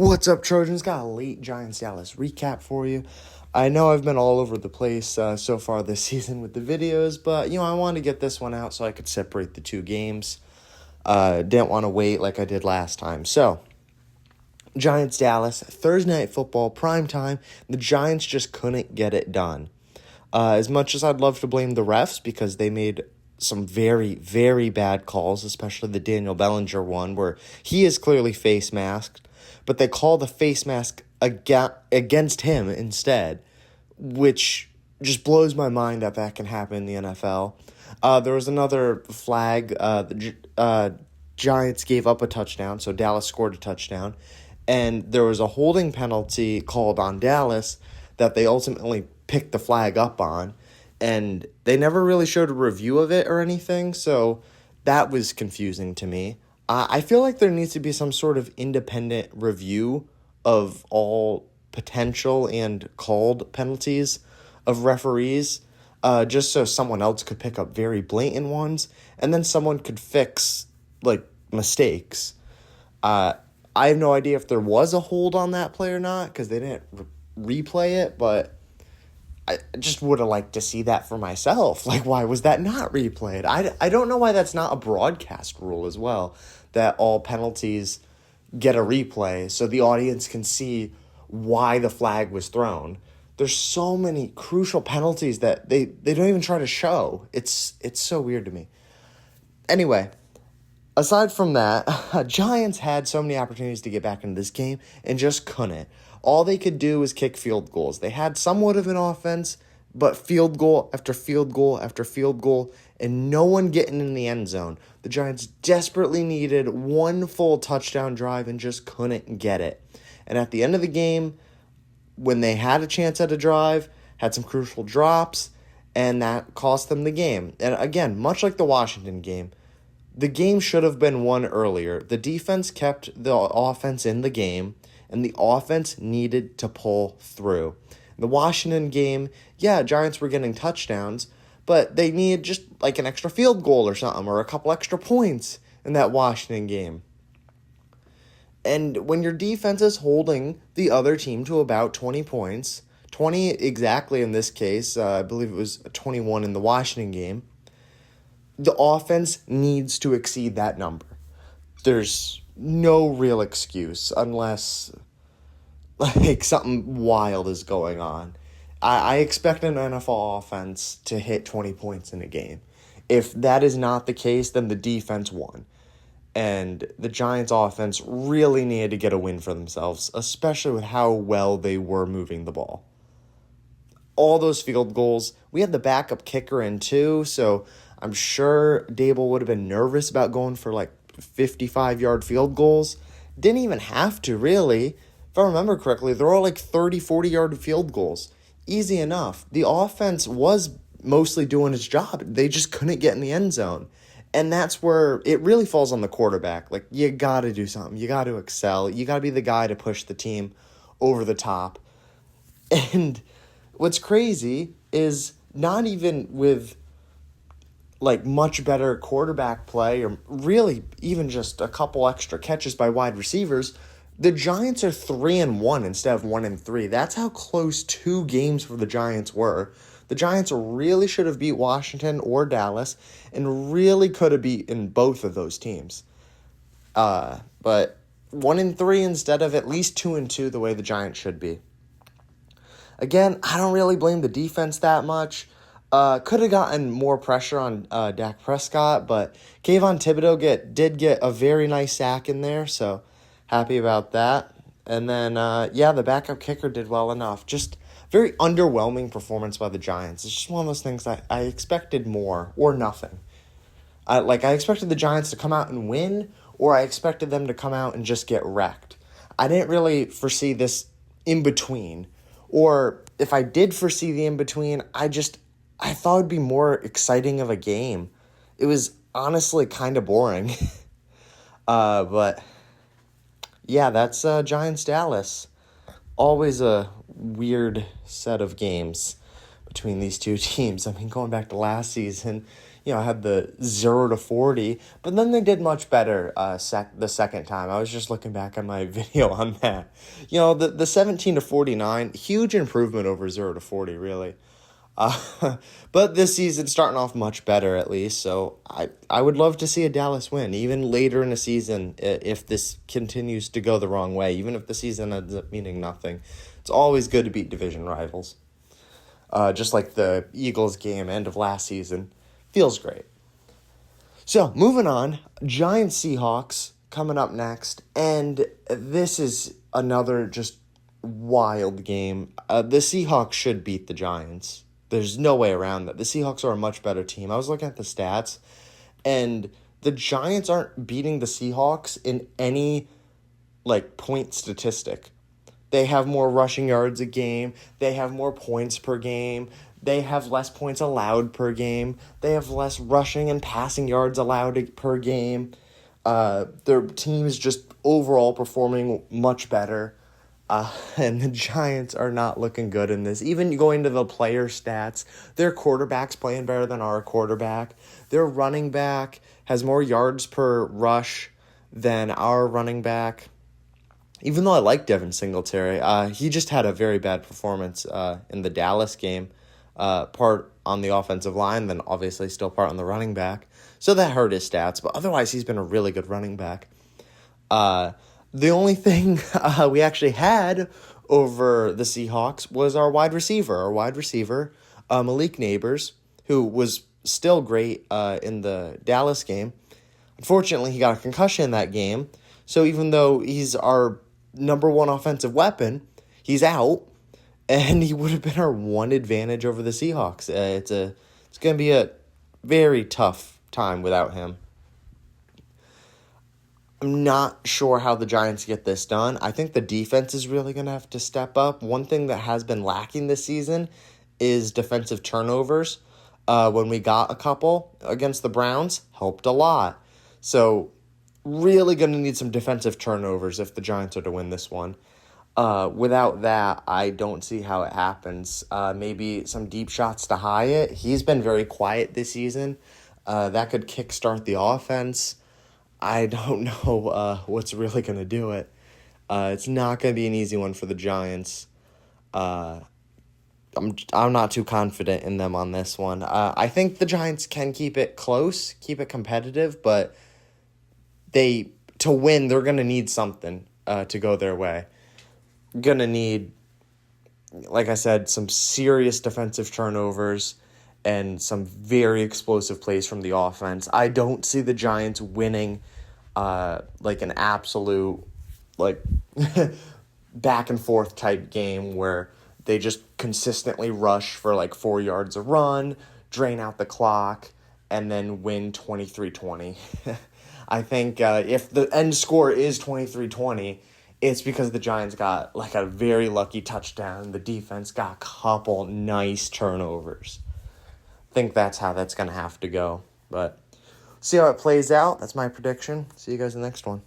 What's up, Trojans? Got a late Giants-Dallas recap for you. I know I've been all over the place so far this season with the videos, but, I wanted to get this one out so I could separate the two games. Didn't want to wait like I did last time. So, Giants-Dallas, Thursday Night Football, prime time. The Giants just couldn't get it done. As much as I'd love to blame the refs because they made some very, very bad calls, especially the Daniel Bellinger one where he is clearly face masked, but they call the face mask against him instead, which just blows my mind that can happen in the NFL. There was another flag. The Giants gave up a touchdown, so Dallas scored a touchdown, and there was a holding penalty called on Dallas that they ultimately picked the flag up on, and they never really showed a review of it or anything, so that was confusing to me. I feel like there needs to be some sort of independent review of all potential and called penalties of referees, just so someone else could pick up very blatant ones, and then someone could fix, mistakes. I have no idea if there was a hold on that play or not, because they didn't replay it, but I just would have liked to see that for myself. Why was that not replayed? I don't know why that's not a broadcast rule as well, that all penalties get a replay so the audience can see why the flag was thrown. There's so many crucial penalties that they don't even try to show. It's so weird to me. Anyway, aside from that, Giants had so many opportunities to get back into this game and just couldn't. All they could do was kick field goals. They had somewhat of an offense, but field goal after field goal after field goal, and no one getting in the end zone. The Giants desperately needed one full touchdown drive and just couldn't get it. And at the end of the game, when they had a chance at a drive, had some crucial drops, and that cost them the game. And again, much like the Washington game, the game should have been won earlier. The defense kept the offense in the game, and the offense needed to pull through. The Washington game, Giants were getting touchdowns, but they needed just an extra field goal or something, or a couple extra points in that Washington game. And when your defense is holding the other team to about 20 points, 20 exactly in this case, I believe it was 21 in the Washington game, the offense needs to exceed that number. There's no real excuse unless something wild is going on. I expect an NFL offense to hit 20 points in a game. If that is not the case, then the defense won. And the Giants offense really needed to get a win for themselves, especially with how well they were moving the ball. All those field goals, we had the backup kicker in too, so I'm sure Dable would have been nervous about going for 55-yard field goals. Didn't even have to, really. If I remember correctly, they're all 30, 40-yard field goals. Easy enough. The offense was mostly doing its job. They just couldn't get in the end zone. And that's where it really falls on the quarterback. You got to do something. You got to excel. You got to be the guy to push the team over the top. And what's crazy is not even with much better quarterback play or really even just a couple extra catches by wide receivers, the Giants are 3-1 instead of 1-3. That's how close 2 games for the Giants were. The Giants really should have beat Washington or Dallas and really could have beaten both of those teams. But 1-3 instead of at least 2-2 the way the Giants should be. Again, I don't really blame the defense that much. Could have gotten more pressure on Dak Prescott, but Kayvon Thibodeau did get a very nice sack in there, so happy about that. And then, the backup kicker did well enough. Just very underwhelming performance by the Giants. It's just one of those things that I expected more or nothing. I expected the Giants to come out and win, or I expected them to come out and just get wrecked. I didn't really foresee this in-between. Or if I did foresee the in-between, I thought it would be more exciting of a game. It was honestly kind of boring. But that's Giants-Dallas. Always a weird set of games between these two teams. I mean, going back to last season, had the 0-40, but then they did much better the second time. I was just looking back on my video on that. The 17-49, huge improvement over 0-40, really. But this season starting off much better, at least, so I would love to see a Dallas win, even later in the season, if this continues to go the wrong way, even if the season ends up meaning nothing. It's always good to beat division rivals. Just like the Eagles game end of last season. Feels great. So, moving on, Giants-Seahawks coming up next, and this is another just wild game. The Seahawks should beat the Giants. There's no way around that. The Seahawks are a much better team. I was looking at the stats, and the Giants aren't beating the Seahawks in any, point statistic. They have more rushing yards a game. They have more points per game. They have less points allowed per game. They have less rushing and passing yards allowed per game. Their team is just overall performing much better. And the Giants are not looking good in this. Even going to the player stats, their quarterback's playing better than our quarterback. Their running back has more yards per rush than our running back. Even though I like Devin Singletary, he just had a very bad performance in the Dallas game. Part on the offensive line, then obviously still part on the running back. So that hurt his stats, but otherwise he's been a really good running back. The only thing we actually had over the Seahawks was our wide receiver. Malik Neighbors, who was still great in the Dallas game. Unfortunately, he got a concussion in that game. So even though he's our number one offensive weapon, he's out. And he would have been our one advantage over the Seahawks. It's going to be a very tough time without him. I'm not sure how the Giants get this done. I think the defense is really going to have to step up. One thing that has been lacking this season is defensive turnovers. When we got a couple against the Browns, helped a lot. So really going to need some defensive turnovers if the Giants are to win this one. Without that, I don't see how it happens. Maybe some deep shots to Hyatt. He's been very quiet this season. That could kickstart the offense. I don't know what's really going to do it. It's not going to be an easy one for the Giants. I'm not too confident in them on this one. I think the Giants can keep it close, keep it competitive, but to win, they're going to need something to go their way. Going to need, like I said, some serious defensive turnovers and some very explosive plays from the offense. I don't see the Giants winning an absolute back and forth type game where they just consistently rush for 4 yards a run, drain out the clock, and then win 23-20. I think if the end score is 23-20, it's because the Giants got a very lucky touchdown. The defense got a couple nice turnovers. I think that's how that's going to have to go. But see how it plays out. That's my prediction. See you guys in the next one.